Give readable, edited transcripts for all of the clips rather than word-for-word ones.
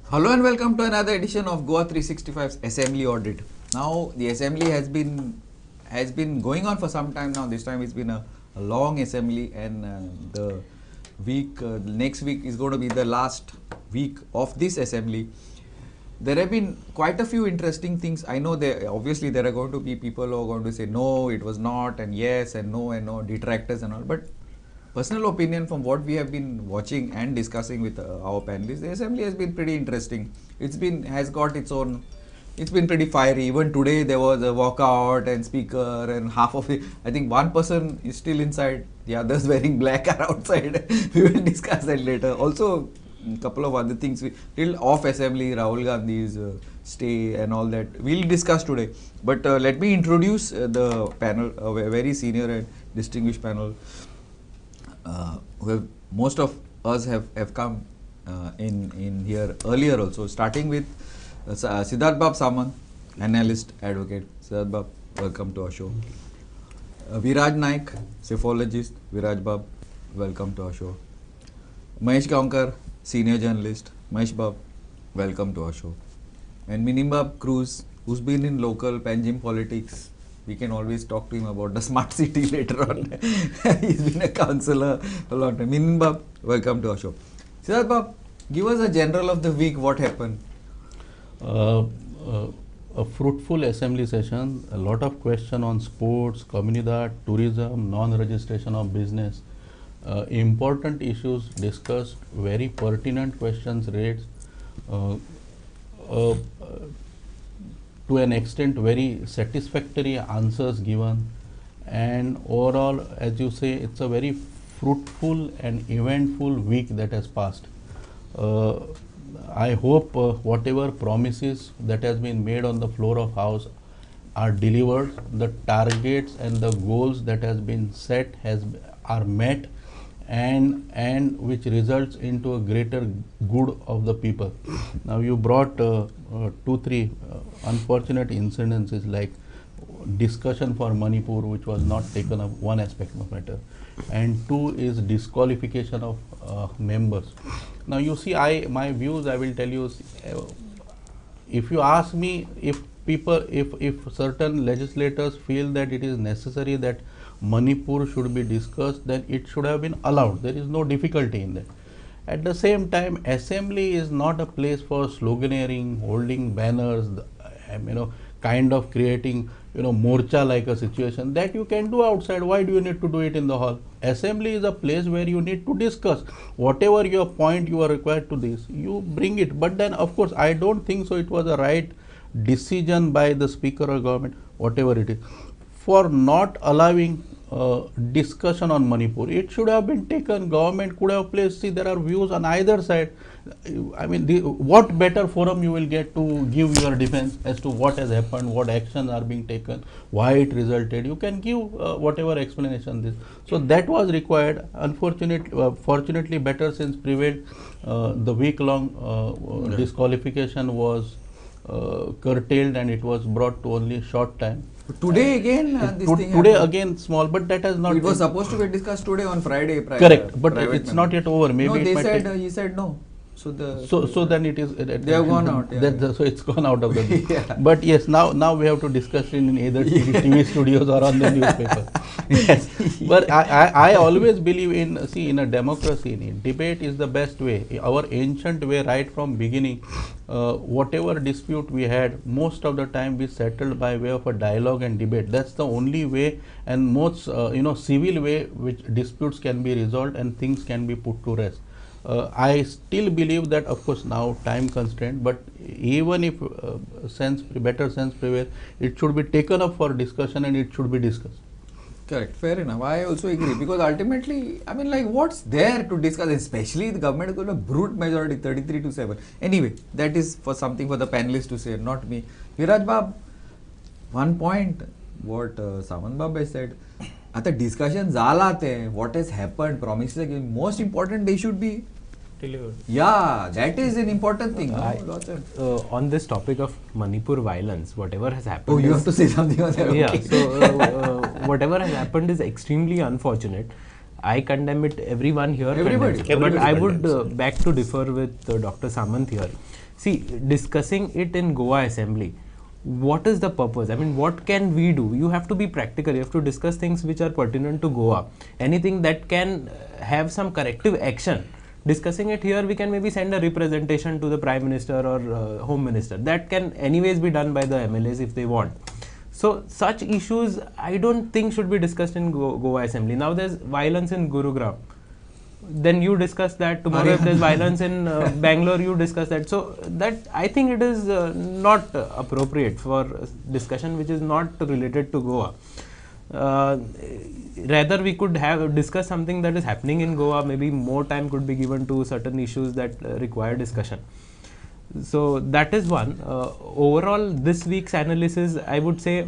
Hello and welcome to another edition of Goa 365's Assembly Audit. Now the assembly has been going on for some time now. This time it's been a long assembly, and the next week is going to be the last week of this assembly. There have been quite a few interesting things. I know obviously there are going to be people who are going to say no, it was not, and yes and no, detractors and all. But personal opinion from what we have been watching and discussing with our panelists, the assembly has been pretty interesting. It's been pretty fiery. Even today there was a walkout and speaker, and half of it, I think one person is still inside, the others wearing black are outside. We will discuss that later. Also, a couple of other things till off assembly, Rahul Gandhi's stay and all that we'll discuss today. But let me introduce the panel, a very senior and distinguished panel. Most of us have come in here earlier also, starting with Siddharth Bab Samant, analyst, advocate. Siddharth Bab, welcome to our show. Viraj Naik, psephologist. Viraj Bab, welcome to our show. Mahesh Gaonkar, senior journalist. Mahesh Bab, welcome to our show. And Minimbab Cruz, who's been in local Panjim politics. We can always talk to him about the smart city later on. He's been a councillor a long time. Minimbab, welcome to our show. Siddharth Bab, give us a general of the week. What happened? A fruitful assembly session, a lot of questions on sports, comunidad, tourism, non-registration of business. Important issues discussed, very pertinent questions raised. To an extent very satisfactory answers given, and overall, as you say, it's a very fruitful and eventful week that has passed. I hope whatever promises that has been made on the floor of House are delivered, the targets and the goals that has been set are met, and which results into a greater good of the people. Now you brought 2-3 unfortunate incidences like discussion for Manipur, which was not taken up, one aspect of matter, and 2 is disqualification of members. Now you see, my views, I will tell you, if you ask me, if certain legislators feel that it is necessary that Manipur should be discussed, then it should have been allowed. There is no difficulty in that. At the same time, assembly is not a place for sloganeering, holding banners, kind of creating, morcha like a situation that you can do outside. Why do you need to do it in the hall? Assembly is a place where you need to discuss whatever your point you are required to this. You bring it. But then, of course, I don't think so. It was a right decision by the Speaker or government, whatever it is, for not allowing discussion on Manipur. It should have been taken. Government could have placed. See, there are views on either side. I mean, what better forum you will get to give your defense as to what has happened, what actions are being taken, why it resulted. You can give whatever explanation this. So that was required. Fortunately, better sense prevailed. The week-long disqualification was curtailed, and it was brought to only short time. Today again, this thing today happened. Again small, but that has not. It was supposed to be discussed today on Friday. Correct, but it's not yet over. Maybe no, it they might said he said no. So then it is. They have gone out. Yeah. So it's gone out of the. Yeah. But yes, now we have to discuss it in either TV studios or on the newspaper. Yes, but I always believe in a democracy, debate is the best way. Our ancient way, right from beginning, whatever dispute we had, most of the time we settled by way of a dialogue and debate. That's the only way and most civil way which disputes can be resolved and things can be put to rest. I still believe that, of course, now time constraint, but even if better sense prevails, it should be taken up for discussion and it should be discussed. Correct, fair enough. I also agree, because ultimately, I mean, like, what's there to discuss? Especially the government has got a brute majority, 33-7. Anyway, that is for something for the panelists to say, not me. Viraj Bab, one point, what Samant Bab has said, आता discussion झाला ते, what has happened, promises again, most important, they should be delivered. Yeah, that is an important thing. On this topic of Manipur violence, whatever has happened. Oh, you have to say something on that. Yeah, so whatever has happened is extremely unfortunate. I condemn it, everyone here condemns it. But I would beg to differ with Dr. Samant here. See, discussing it in Goa Assembly, what is the purpose? I mean, what can we do? You have to be practical. You have to discuss things which are pertinent to Goa. Anything that can have some corrective action. Discussing it here, we can maybe send a representation to the Prime Minister or Home Minister. That can anyways be done by the MLAs if they want. So such issues I don't think should be discussed in Goa Assembly. Now there's violence in Gurugram. Then you discuss that. Tomorrow if there's violence in Bangalore, you discuss that. So that I think it is not appropriate for discussion which is not related to Goa. Rather we could have discuss something that is happening in Goa. Maybe more time could be given to certain issues that require discussion. So that is one. Overall, this week's analysis, I would say,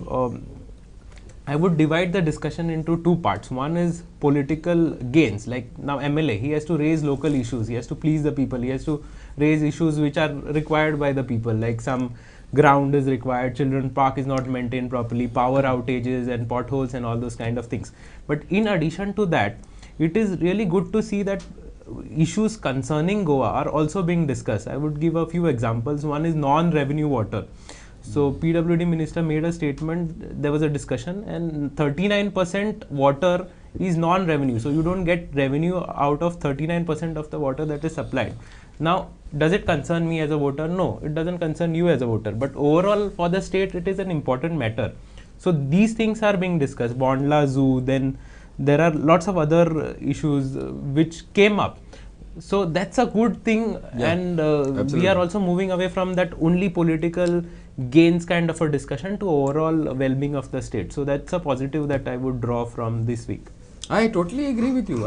I would divide the discussion into two parts. One is political gains, like now MLA, he has to raise local issues, he has to please the people, he has to raise issues which are required by the people, like some ground is required, children park is not maintained properly, power outages and potholes and all those kind of things. But in addition to that, it is really good to see that issues concerning Goa are also being discussed. I would give a few examples. One is non-revenue water. So PWD minister made a statement, there was a discussion, and 39% water is non-revenue. So you don't get revenue out of 39% of the water that is supplied. Now, does it concern me as a voter? No, it doesn't concern you as a voter. But overall for the state, it is an important matter. So these things are being discussed. Bondla Zoo, then there are lots of other issues which came up. So that's a good thing, and we are also moving away from that only political gains kind of a discussion to overall well-being of the state. So that's a positive that I would draw from this week. I totally agree with you.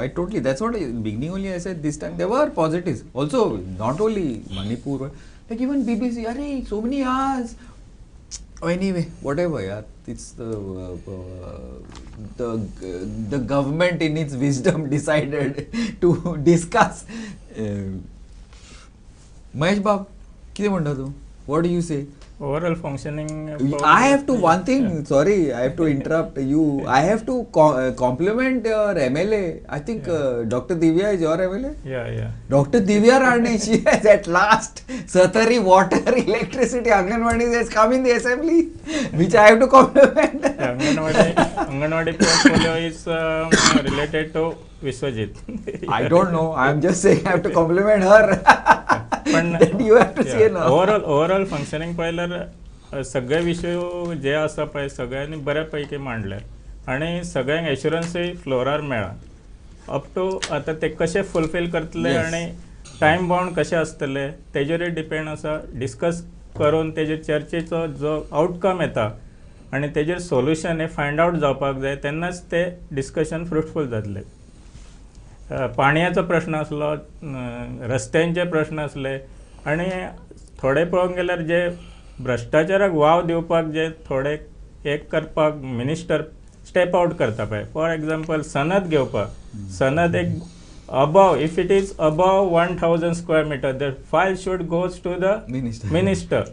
That's what beginning only I said. This time there were positives. Also, not only Manipur, but like even BBC. Arey, so many hours. Oh, anyway, whatever. Yeah, it's the government in its wisdom decided to discuss. Mahesh Bab, किती म्हणता तू? What do you say? Overall functioning. I have to one thing. Sorry, I have to interrupt you. I have to compliment your MLA. I think Dr. Divya is your MLA. Yeah. Dr. Divya Rane, she has at last Satari water, electricity, Anganwadi has come in the assembly, which I have to compliment. Anganwadi portfolio is related to Vishwajit. I don't know. I am just saying I have to compliment her. But you have to say now. Overall functioning पळयल्यार सगळे विशय जे आसा पळय सगळ्यांनी बऱ्यापैकी मांडले आणि सगळ्यांक एश्युरन्सूय फ्लोरार मेळ्ळा. अप टू आतां ते कशे फुलफील करतले आणि टायम बाउंड कशे आसतले तेजेरूय डिपेंड आसा. डिस्कस करून तेजेर चर्चेचो जो आउटकम येता आणि तेजेर सोल्युशन हे फायंड आउट जावपाक जाय तेन्नाच ते डिस्कशन फ्रुटफूल जातले. पाणयाचो प्रश्न आसलो, रस्त्यांचे प्रश्न आसले आणि थोडे पळोवंक गेल्यार जे भ्रश्टाचाराक वाव दिवपाक जे थोडे एक करपाक मिनिस्टर स्टेप आउट करता पळय. फॉर एग्जाम्पल सनद घेवपाक, सनद एक above if it is above 1000 square metre the file should goes to the minister.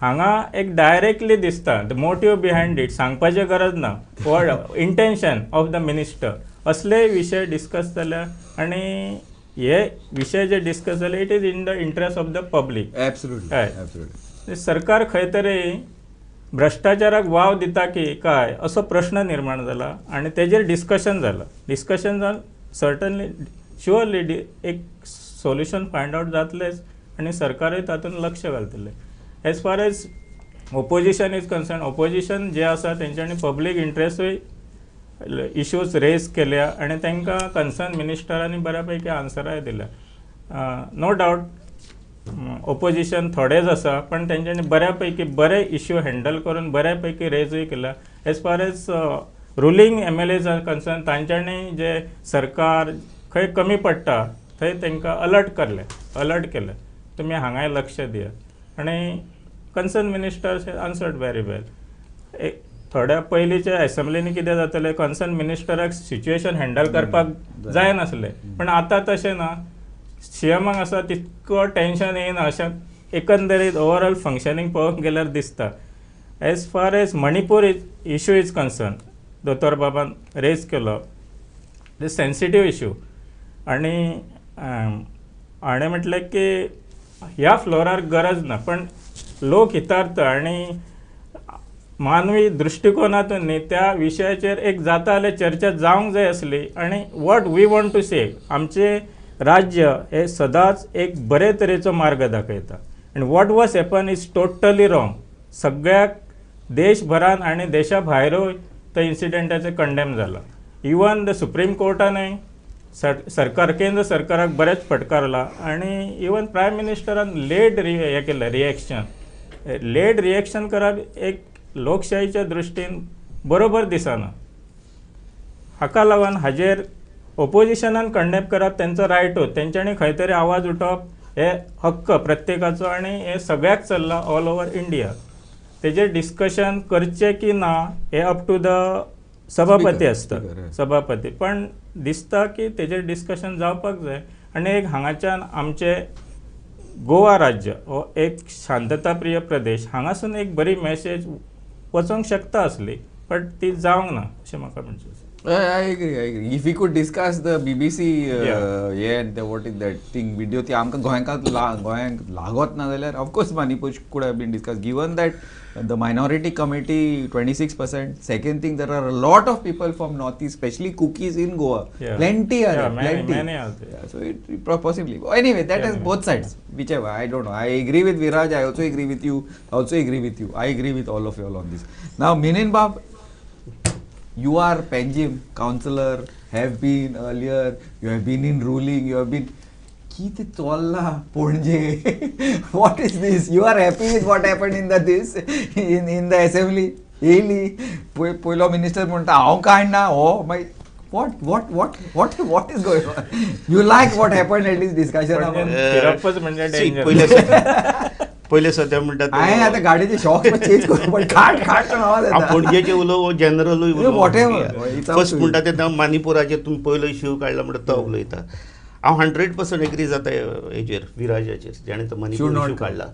हांगा एक डायरेक्टली दिसता द मोटिव्ह बिहायंड इट, सांगपाची गरज ना. What intention of the minister असले विषय डिस्कस जाल्या आणि हे विषय जे डिस्कस जाले it is in the interest of the public. Absolutely. सरकार खंय तरी भ्रष्टाचाराक वाव दिता की काय असो प्रश्न निर्माण जाला आणि तेजेर डिस्कशन जावन सर्टनली शुअरली एक सोल्युशन फायंड आउट जातलेच आणि सरकारूय तातूंत लक्ष घालतले. As far as opposition is concern, opposition जे आसा तेंच्यांनी पब्लीक इंट्रस्टूय इश्यूज रेज केल्या आणि तांकां कन्सर्न मिनिस्टरांनी बऱ्यापैकी आन्सराय दिल्या. नो डावट ओपोजिशन थोडेच आसा पण तेंच्यांनी बऱ्यापैकी बरे इश्यू हँडल करून बऱ्यापैकी रेजूय केल्या. As far as ruling MLAs are concern तांच्यांनी जे सरकार खंय कमी पडटा थंय तांकां अलर्ट केले तुमी हांगाय लक्ष दियात आणि concern ministers answered very well. थोड्या पयलींच्या एसेंब्लीनी कितें जातलें कन्सर्न मिनिस्टराक सिच्युएशन हँडल करपाक जाय नासलें पण आतां तशें ना. CMाक आसा तितको टेन्शन येना अशें एकंदरीत ओवरऑल फंक्शनींग पळोवंक गेल्यार दिसता. As far as Manipur issue is concern दोतोर बाबान रेज केलो दिस सेन्सिटीव इश्यू आणि हाणें म्हटलें की ह्या फ्लोरार गरज ना, पण लोक हितार्थ आणि मानवी दृष्टिकोनातून न्ही त्या विशयाचेर एक जाता जाल्यार चर्चा जावंक जाय आसली. आणि वॉट वी वॉन्ट टू से, आमचे राज्य हे सदांच एक बरे तरेचो मार्ग दाखयता. आनी what was happen is totally wrong. सगळ्याक देशभरान आनी देशा भायरूय त्या इन्सिडेंटाचे कंडेम जाला. इवन द सुप्रीम कोर्टानय सरकार केंद्र सरकाराक बरेच फटकारला. आणि इवन प्रायम मिनिस्टरान लेट हे केलं रिएक्शन. लेट रिएक्शन करप एक लोकशाहीच्या दृश्टीन बरोबर दिसना. हाका लागून हाजेर ओपोजिशनान कंडेम करप तेंचो रायटूच. तेंच्यांनी खंय तरी आवाज उठोवप हे हक्क प्रत्येकाचो आणि हे सगळ्याक चल्ला ऑल ओवर इंडिया. तेजेर डिस्कशन करचें की ना हे अप टू द सभापती आसता, सभापती. पण दिसता की तेजेर डिस्कशन जावपाक जाय. आनी एक हांगाच्यान आमचे गोवा राज्य हो एक शांतताप्रिय प्रदेश, हांगासून एक बरी मेसेज वचोंक शकता आसली, बट ती जावंक ना अशें म्हाका म्हणचें. I agree. If we could discuss the BBC and what is that thing video, ती आमकां गोंयांक लागत ना जाल्यार of course Manipur could have been discussed. Given that the minority committee 26%. Second thing, there are a lot of people from Northeast, especially cookies in Goa. Plenty are there, plenty. Many are there. Yeah, so it possibly. Anyway, that has both sides. Whichever, I don't know. I agree with Viraj. I also agree with you. I agree with all of you all on this. Now, Minin Bab, you are Panjim councillor, have been earlier, you have been in ruling, you have been Kiti Tolla Ponje. What is this? You are happy with what happened in the assembly? Really? Poilo minister म्हणता हांव काडना. Oh my, what is going on? You like what happened at this discussion about? पहिले सध्या म्हणतात हांवें आतां गाडयेचे shocks change करून पण खाट आवाज येता. पणजेचे उलोव जनरलूय whatever. फर्स्ट म्हणटा ते मानिपुराचे तुमी पयलो इश्यू काडला म्हणटा तो उलयता. हांव 100% एग्री जाता हेजेर विराजाचेर जेणे तो मानिपूर इश्यू काडला.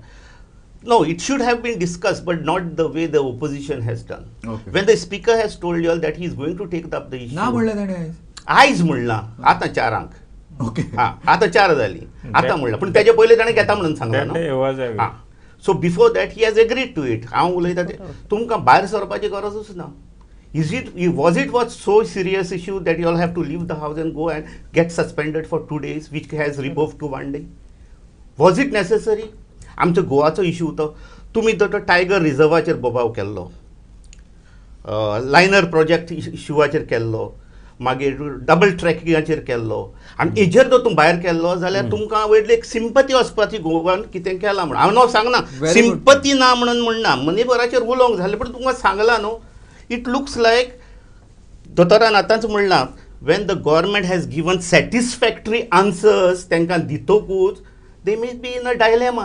No, it should have been discussed, but not the way the opposition has done. Okay. When the speaker has told you all that he is going to take up the issue. ना म्हणलें ताणें आयज म्हणला, आतां 4 अंक. Okay. हां, आतां 4 जाली. आतां म्हणला, पण तेजे पयलीं ताणें घेता म्हणून सांगला न्हू. हां. So before that he has agreed to it. हांव उलयता ते तुमकां भायर सरपाची गरजूच ना. Was it so serious issue that you all have to leave the house and go and get suspended for 2 days, which has rebuffed to 1 day? Was it necessary? आमच्या गोवाचो issue तो तुमी तो टायगर रिझर्वाचेर बोबाव केल्लो, लायनर प्रोजेक्ट इश्यूवाचेर केल्लो, मागीर double ट्रॅकिंगाचेर केल्लो, आनी हेजेर जर तूं भायर केल्लो जाल्यार तुमकां वयली एक सिंपती वचपाची गोवान कितें केलां म्हणून. हांव नो सांगना सिंपती ना म्हणून म्हणना, मनीभराचेर उलोवंक जालें, पण तुमकां सांगलां न्हू. इट लुक्स लायक दोतोरान आतांच म्हणलां when the government has given satisfactory answers तांकां दितकूच they may be in a dilemma.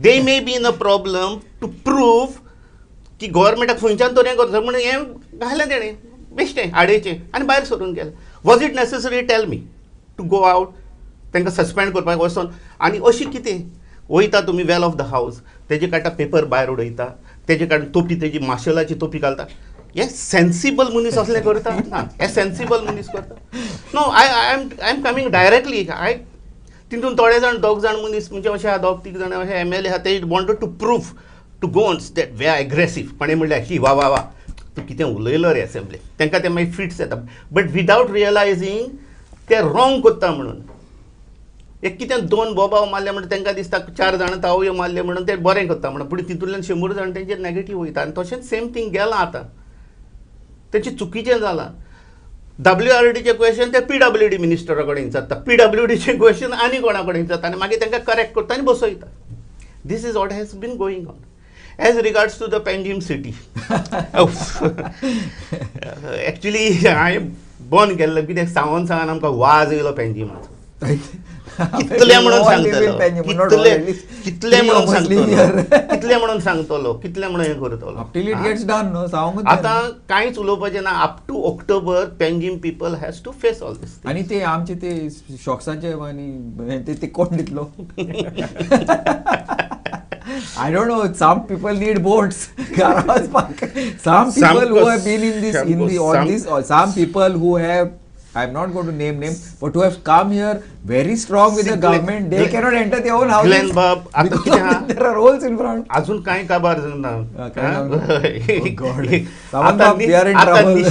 They may be in a problem to prove की गव्हर्मेंटाक खंयच्यान तरी करता म्हणून हें घालें तेणें बेश्टें आडयेचें आनी भायर सरून गेलें. Was it necessary tell me to go out तांकां सस्पेंड करपाक वचोन आनी अशें कितें वयता तुमी वेल ऑफ द हावस तेजे काडटा पेपर भायर उडयता, तेजे काडून तोपी तेजी माशेलाची तोपी घालता. हे सेन्सिबल मनीस असलें करता ना, हे सेन्सिबल मनीस करता. No I am coming directly. तितून थोडे जाण 2 जाण मनीस म्हणजे अशे आहा 2-3 जाण अशे MLA आहा ते wanted to proof to Goans that we are aggressive. कोणें म्हणल्यार ही वा तूं कितें उलयलो रे असेंब्ली, तांकां ते मागीर फिट्स येता, बट विदावट रियलायझींग ते रॉंग करता म्हणून. एक कितें 2 बोबाव मारले म्हणून तांकां दिसता 4 जाण तावयो मारले म्हणून ते बरें करता म्हणून, पूण तितूंतल्यान 100 जाण तेंचेर नॅगेटीव वयता. आनी तशेंच सेम थिंग गेलां आतां. तेचें चुकीचें जालां. WRDचे क्वेश्चन ते PWD मिनिस्टरा कडेन जाता, PWDचे क्वेश्चन आनी कोणा कडेन जाता आनी मागीर तांकां करेक्ट करता आनी बसयता. This is what has been going on. As regards to the Panjim city, actually हांवें बंद केल्लो कित्याक सांगून आमकां वाज येयलो पेंजीमाचो. कितले म्हणून सांगतलो, कितले म्हणून सांगतलो, कितले म्हणून हें करतलो. आतां कांयच उलोवपाचें ना. Up to October Panjim people has to face all this. आनी ते आमचे ते शॉक्साचे आनी ते कोण दितलो. I don't know. Some people need boats. Some people who have been in this, some people who have I'm not going to name names, but who have come here very strong with the government, they cannot enter their own houses Glenn Bob, आता because कितें आहा? there are holes in front. अजून कांय काबार जावना. काय हा? Oh God. Someone आता thought they are in trouble.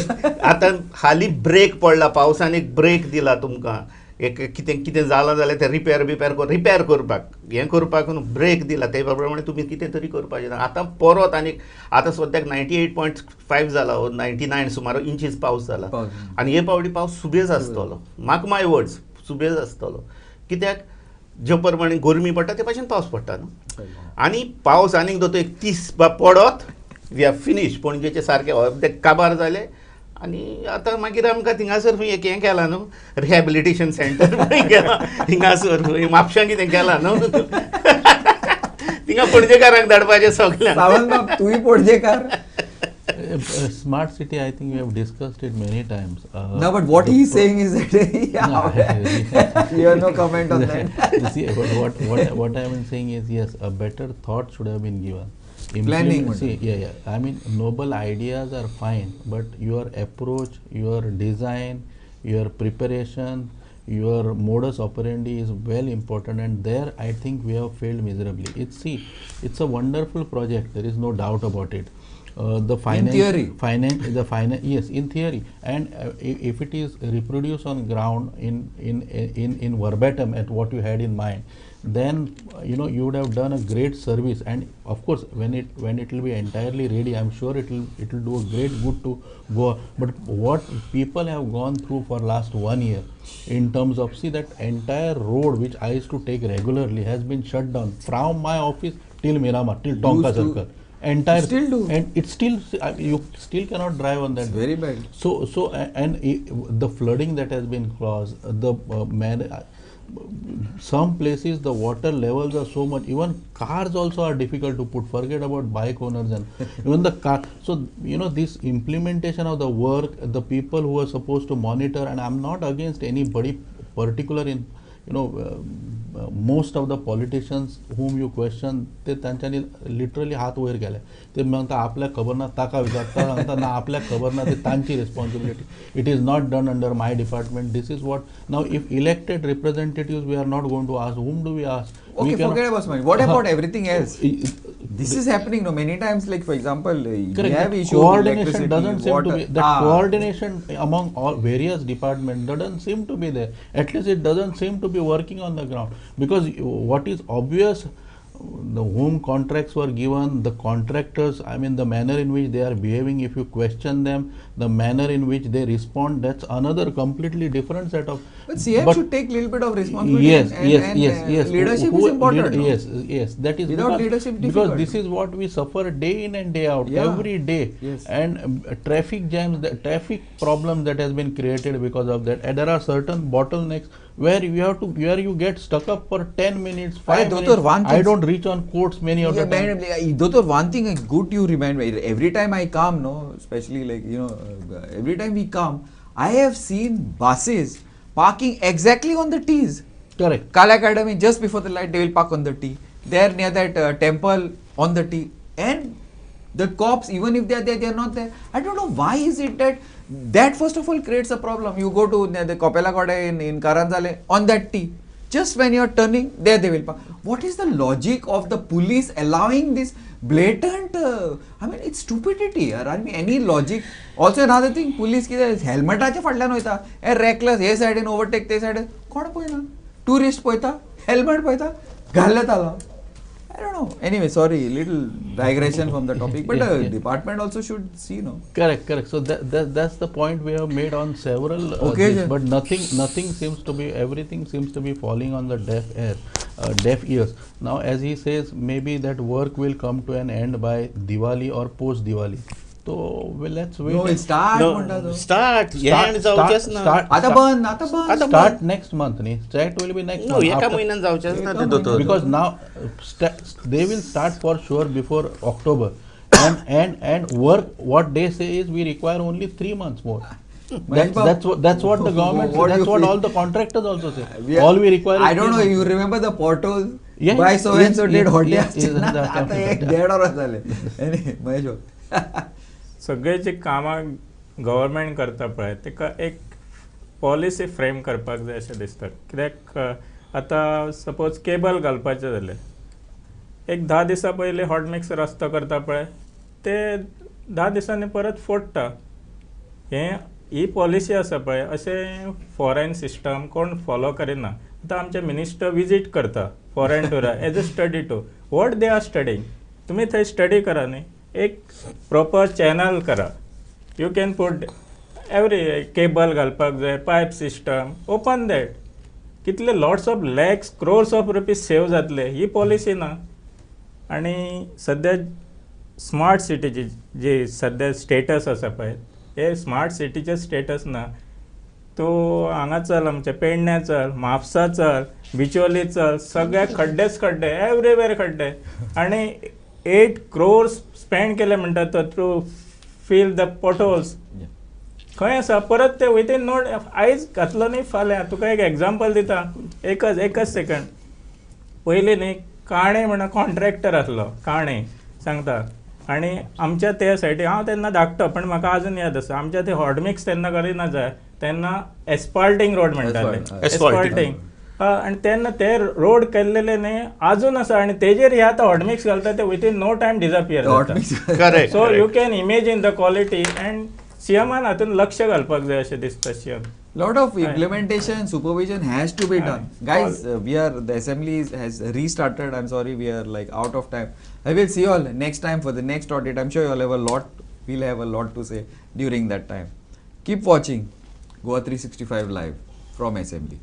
आता हाली ब्रेक पडला, पावसान एक ब्रेक दिला तुमकां. एक कितें कितें जालां जाल्यार ते रिपेर करपाक हें करपाक न्हू ब्रेक दिला, ते प्रमाणे तुमी कितें तरी करपाचें. आतां परत आनीक आतां सद्याक 98.5 जाला, 99 सुमार इंचीस पावस जाला. पावस. आनी हे पावटी पावस सुबेज आसतलो. मार्क माय वर्ड्स, सुबेज आसतलो. कित्याक जे प्रमाणे गरमी पडटा ते भाशेन पावस पडटा न्हू. आनी पावस आनीक दोतोर एक 30 पडत, वी आर फिनिश. पणजेचे सारके ते काबार जाले. आनी आतां मागीर आमकां थिंगासर एक हें केलां न्हू, रिहॅबिलिटेशन सेंटर केलां हिंगासर, म्हापशां कितें केलां न्हू. थिंगा पणजेकारांक धाडपाचें सगळ्यांक. सावंत बाब, तूंय Panjekar. Smart city, I think we have discussed it many times. No, but what he is saying is that you have no comment on that. You see, what I am saying is, yes, a better thought should have been given. Planning. See, yeah. I mean, noble ideas are fine, but your approach, your design, your preparation, your modus operandi is well important, and there I think we have failed miserably. It's a wonderful project. There is no doubt about it. The finance, in theory, yes, in theory, and if it is reproduced on ground in verbatim at what you had in mind, then you would have done a great service. And of course, when it will be entirely ready, I'm sure it will do a great good to go. But what people have gone through for last 1 year in terms of, see, that entire road which I used to take regularly has been shut down from my office till Miramar, till Tonka Circle. Entire still do. And it's still, you still cannot drive on that. It's very bad. So the flooding that has been caused, the some places the water levels are so much, even cars also are difficult to put, forget about bike owners and even the car. So this implementation of the work, the people who are supposed to monitor, and I'm not against anybody particular in most of the politicians whom you question, ते त्यांच्यानी literally हात वयर केले. ते म्हणता आपल्याक खबर ना, ताका विचारता, सांगता ना आपल्याक खबर ना, ते तांची responsibility. It is not done under my department. This is what, now if elected representatives, we are not going to ask. Whom do we ask? Okay, forget about money. What about everything else? This is happening many times. Like for example, we have issues. Coordination doesn't seem to be, that coordination among all various departments doesn't seem to be there. At least it doesn't seem to be working on the ground. Because what is obvious, the whom contracts were given, the contractors, I mean the manner in which they are behaving, if you question them, the manner in which they respond, that's another completely different set of. But CM should take a little bit of responsibility. Yes. Leadership is important. Yes, that is without leadership difficult. Because this is what we suffer day in and day out, every day. Yes. And traffic jams, the traffic problems that has been created because of that. And there are certain bottlenecks where you get stuck up for 10 minutes, 5 minutes. I don't reach on courts many of the time. Doctor, one thing good you remind me. Every time I come, especially like every time we come, I have seen buses parking exactly on the T's. Correct. Kala Academy, just before the light, they will park on the T. There near that temple on the T. And the cops, even if they are there, they are not there. I don't know why is it that first of all creates a problem. You go to the Kopela Koda in Karanjale on that T. Just when you are turning, there they will park. What is the logic of the police allowing this blatant, I mean it's stupidity. I mean any logic. Also another thing, police कितें हेल्मेटाचे फाटल्यान वयता, reckless हे सायडीन overtake ते सायडीन कोण पळयना, tourist पळयता, helmet पळयता, घालत आला. I don't know. Anyway, sorry, little digression from the topic, but department also should see, Correct. So that's the point we have made on several occasions, but nothing seems to be, everything seems to be falling on the deaf ears. Now, as he says, maybe that work will come to an end by Diwali or post Diwali. So let's wait. No, Start next month. Start will be next month. एका महिन्यात जावचेच ना ते दोतोर. Because now they will start for sure before October, and work. What they say is we require only 3 months more. That's what the government. That's what all the contractors also say. All we require. I don't know. You remember the portals? By so and so did hot आता एक 1.5 वर्ष झाले. महेश सगळे जे कामां government करता पळय तेका एक पॉलिसी फ्रेम करपाक जाय अशें दिसता. कित्याक आतां सपोज केबल घालपाचें जालें, एक 10 दिसां पयलीं हॉट मिक्स रस्तो करता पळय ते 10 दिसांनी परत फोडटा. ही पॉलिसी आसा पळय अशें फॉरेन सिस्टम कोण फॉलो करिना. आतां आमचे मिनिस्टर विजीट करता फॉरेन टुरा as a study to what they are studying. तुमी थंय स्टडी करा न्ही, एक प्रॉपर चॅनल करा. You can put every cable घालपाक जाय, पायप सिस्टम, ओपन दॅट. कितले lots of lakhs crores of rupees save जातले. ही पॉलिसी ना. आनी सद्या स्मार्ट सिटीची जी सद्या स्टेटस आसा पळय हे स्मार्ट सिटीचे स्टेटस ना. तूं हांगा चल, आमच्या पेडण्या चल, म्हापसा चल, बिचोली चल, सगळे खड्डेच खड्डे, एवरीवेर खड्डे. आनी 8 crores स्पेंड केले म्हणटा तो थ्रू फील द पोटहोल्स. खंय आसा परत ते विथीन नो आयज घातलो न्ही फाल्यां. तुका एक एग्जाम्पल दिता, एकच सेकंड. पयलीं न्ही काणे म्हणून कॉन्ट्रॅक्टर आसलो, काणे सांगता. आनी आमच्या त्या सायडीक हांव तेन्ना धाकटो पण म्हाका आजून याद आसा, आमच्या ते हॉट मिक्स तेन्ना करिना जाय तेन्ना एस्पाल्टिंग रोड म्हणटाले. एस्पाल्टिंग आनी तेन्ना ते रोड केल्लेले न्ही आजून आसा. आनी तेजेर हे आतां हॉट मिक्स घालता ते विथीन नो टायम डिजपियर जाता. So you can imagine the quality. And सीएमान हातून लक्ष घालपाक जाय अशें दिसता. CM lot of implementation supervision has to be done, guys. The assembly has restarted. I'm sorry, we are like out of time. I will see you all next time for the next audit. I'm sure you all have a lot, we'll have a lot to say during that time. Keep watching Goa 365 live from assembly.